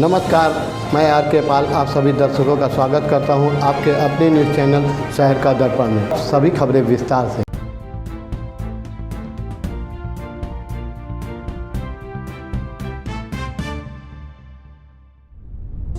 नमस्कार, मैं आर के पाल आप सभी दर्शकों का स्वागत करता हूं आपके अपने न्यूज़ चैनल शहर का दर्पण में। सभी खबरें विस्तार से।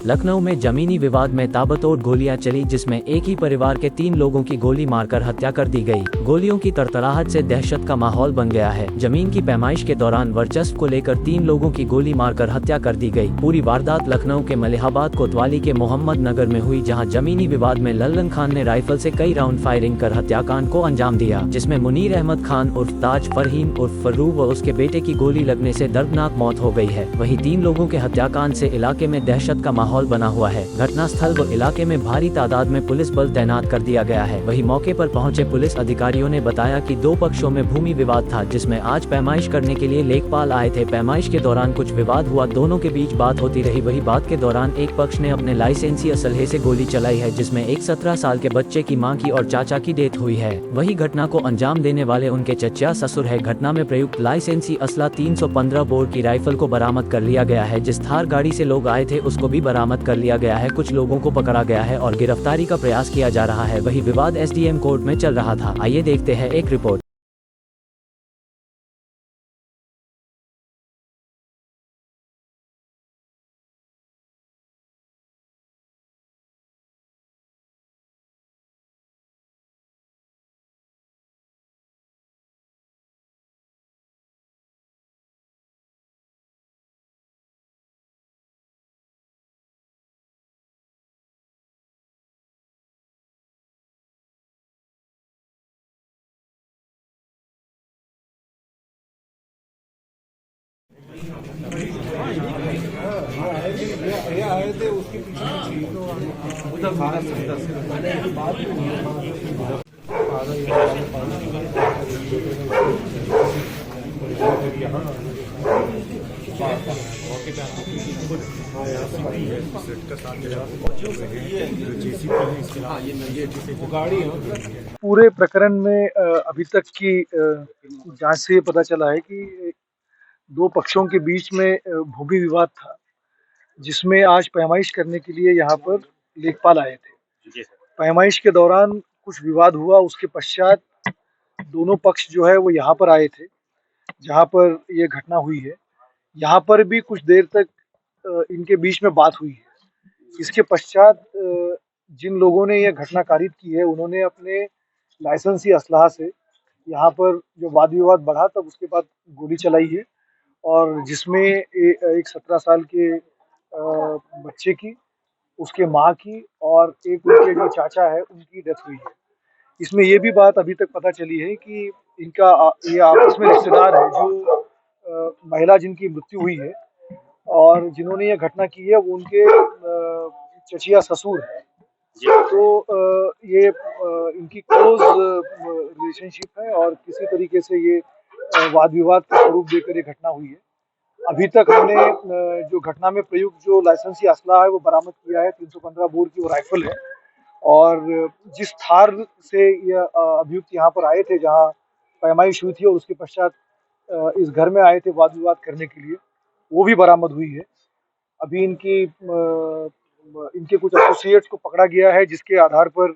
लखनऊ में जमीनी विवाद में ताबड़तोड़ गोलियां चली, जिसमें एक ही परिवार के 3 लोगों की गोली मारकर हत्या कर दी गई। गोलियों की तड़तड़ाहट से दहशत का माहौल बन गया है। जमीन की पैमाइश के दौरान वर्चस्व को लेकर 3 लोगों की गोली मारकर हत्या कर दी गई। पूरी वारदात लखनऊ के मलिहाबाद कोतवाली के मोहम्मद नगर में हुई, जहां जमीनी विवाद में लल्लन खान ने राइफल से कई राउंड फायरिंग कर हत्याकांड को अंजाम दिया, जिसमें मुनीर अहमद खान उर्फ ताज, फरहीन उर्फ फर्रू व उसके बेटे की गोली लगने से दर्दनाक मौत हो गई है। वहीं 3 लोगों के हत्याकांड से इलाके में दहशत का माहौल बना हुआ है। घटनास्थल व इलाके में भारी तादाद में पुलिस बल तैनात कर दिया गया है। वहीं मौके पर पहुंचे पुलिस अधिकारियों ने बताया कि 2 पक्षों में भूमि विवाद था, जिसमें आज पैमाइश करने के लिए लेखपाल आए थे। पैमाइश के दौरान कुछ विवाद हुआ, दोनों के बीच बात होती रही। वही बात के दौरान एक पक्ष ने अपने लाइसेंसी असलहे से गोली चलाई है, जिसमें एक 17 साल के बच्चे की मां की और चाचा की डेथ हुई है। वही घटना को अंजाम देने वाले उनके चचा ससुर है। घटना में प्रयुक्त लाइसेंसी असला 315 बोर की राइफल को बरामद कर लिया गया है। जिस थार गाड़ी से लोग आए थे उसको भी बरामद कर लिया गया है। कुछ लोगों को पकड़ा गया है और गिरफ्तारी का प्रयास किया जा रहा है। वही विवाद एसडीएम कोर्ट में चल रहा था। आइए देखते हैं एक रिपोर्ट। आए थे उसके पीछे पूरे प्रकरण में अभी तक की जांच से ये पता चला है कि 2 पक्षों के बीच में भूमि विवाद था, जिसमें आज पैमाइश करने के लिए यहाँ पर लेखपाल आए थे। पैमाइश के दौरान कुछ विवाद हुआ, उसके पश्चात दोनों पक्ष जो है वो यहाँ पर आए थे, जहाँ पर ये घटना हुई है। यहाँ पर भी कुछ देर तक इनके बीच में बात हुई है। इसके पश्चात जिन लोगों ने यह घटना कारित की है, उन्होंने अपने लाइसेंसी असलहा से यहाँ पर जो वाद विवाद बढ़ा, तब उसके बाद गोली चलाई है, और जिसमें एक 17 साल के बच्चे की, उसके माँ की और एक उनके जो चाचा है उनकी डेथ हुई है। इसमें ये भी बात अभी तक पता चली है कि इनका ये आपस में रिश्तेदार है। जो महिला जिनकी मृत्यु हुई है और जिन्होंने ये घटना की है, वो उनके चचिया ससुर है। तो ये इनकी क्लोज रिलेशनशिप है और किसी तरीके से ये वाद विवाद का स्वरूप देकर ये घटना हुई है। अभी तक हमने जो घटना में प्रयुक्त जो लाइसेंसी असला है वो बरामद किया है। 315 बोर की वो राइफल है, और जिस थार से ये अभियुक्त यहाँ पर आए थे, जहाँ पैमाइश हुई थी, और उसके पश्चात इस घर में आए थे वाद विवाद करने के लिए, वो भी बरामद हुई है। अभी इनके कुछ एसोसिएट्स को पकड़ा गया है, जिसके आधार पर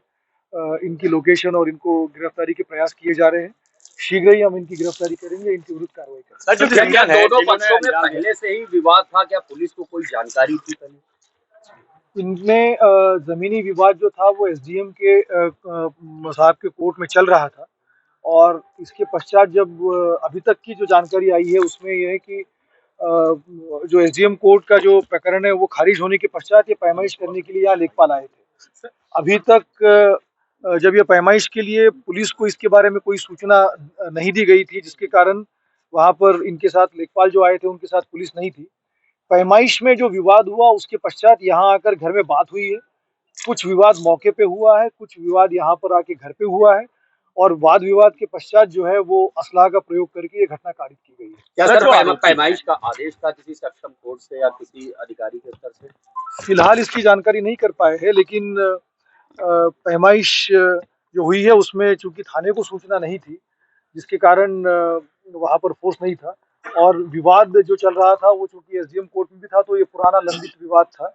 इनकी लोकेशन और इनको गिरफ्तारी के प्रयास किए जा रहे हैं। शीघ्र ही हम इनकी गिरफ्तारी करेंगे, इनके विरुद्ध कार्रवाई करेंगे। क्या दोनों पक्षों में पहले से ही विवाद था? क्या पुलिस को कोई जानकारी थी पहले? इनमें जमीनी विवाद जो था वो एसडीएम के साहब के कोर्ट में चल रहा था, और इसके पश्चात जब अभी तक की जो जानकारी आई है उसमें यह है कि जो एसडीएम कोर्ट का जो प्रकरण है वो खारिज होने के पश्चात ये पैमाइश करने के लिए यहाँ लेखपाल आए थे। अभी तक जब ये पैमाइश के लिए पुलिस को इसके बारे में कोई सूचना नहीं दी गई थी, जिसके कारण वहाँ पर इनके साथ लेखपाल जो आए थे उनके साथ पुलिस नहीं थी। पैमाइश में जो विवाद हुआ उसके पश्चात यहाँ आकर घर में बात हुई है। कुछ विवाद मौके पे हुआ है, कुछ विवाद यहाँ पर आके घर पे हुआ है, और वाद विवाद के पश्चात जो है वो असलाह का प्रयोग करके ये घटना कारित की गई है। क्या सर पैमाइश का आदेश था किसी सक्षम कोर्ट से या किसी अधिकारी के स्तर से? फिलहाल इसकी जानकारी नहीं कर पाए हैं, लेकिन पैमाइश जो हुई है उसमें चूंकि थाने को सूचना नहीं थी, जिसके कारण वहाँ पर फोर्स नहीं था, और विवाद जो चल रहा था वो चूंकि एसडीएम कोर्ट में भी था, तो ये पुराना लंबित विवाद था।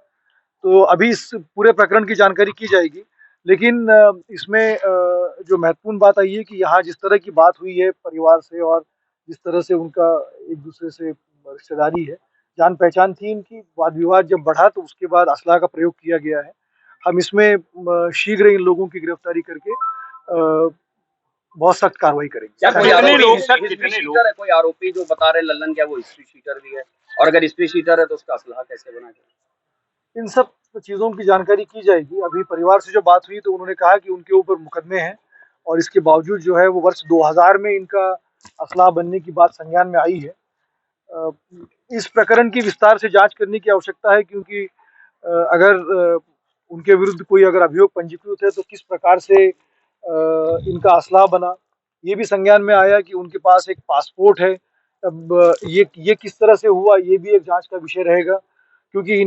तो अभी इस पूरे प्रकरण की जानकारी की जाएगी। लेकिन इसमें जो महत्वपूर्ण बात आई है कि यहाँ जिस तरह की बात हुई है परिवार से, और जिस तरह से उनका एक दूसरे से रिश्तेदारी है, जान पहचान थी इनकी, वाद विवाद जब बढ़ा तो उसके बाद असलाह का प्रयोग किया गया है। हम इसमें शीघ्र इन लोगों की गिरफ्तारी करके बहुत सख्त कार्रवाई करेंगे। क्या कोई कितने आरोपी लोग? हिस्ट्री शीटर है? कोई आरोपी जो बता रहे लल्लन क्या वो हिस्ट्री शीटर भी है? और अगर हिस्ट्री शीटर है तो उसका असलाह कैसे बना के? इन सब चीज़ों की जानकारी की जाएगी। अभी परिवार से जो बात हुई तो उन्होंने कहा कि उनके ऊपर मुकदमे हैं, और इसके बावजूद जो है वो वर्ष 2000 में इनका असलाह बनने की बात संज्ञान में आई है। इस प्रकरण की विस्तार से जांच करने की आवश्यकता है, क्योंकि अगर उनके विरुद्ध कोई अगर अभियोग पंजीकृत है तो किस प्रकार से इनका असलाह बना, ये भी संज्ञान में आया कि उनके पास एक पासपोर्ट है। अब ये किस तरह से हुआ, ये भी एक जांच का विषय रहेगा, क्योंकि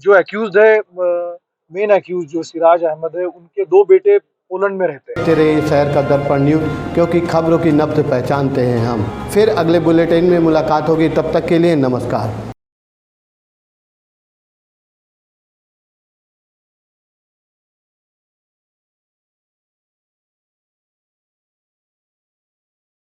जो एक्यूज्ड है, मेन एक्यूज जो सिराज अहमद है, उनके 2 बेटे पोलैंड में रहते हैं। देखते रहिए शहर का दर्पण न्यूज़, क्योंकि खबरों की नब्ज़ पहचानते हैं हम। फिर अगले बुलेटिन में मुलाकात होगी, तब तक के लिए नमस्कार।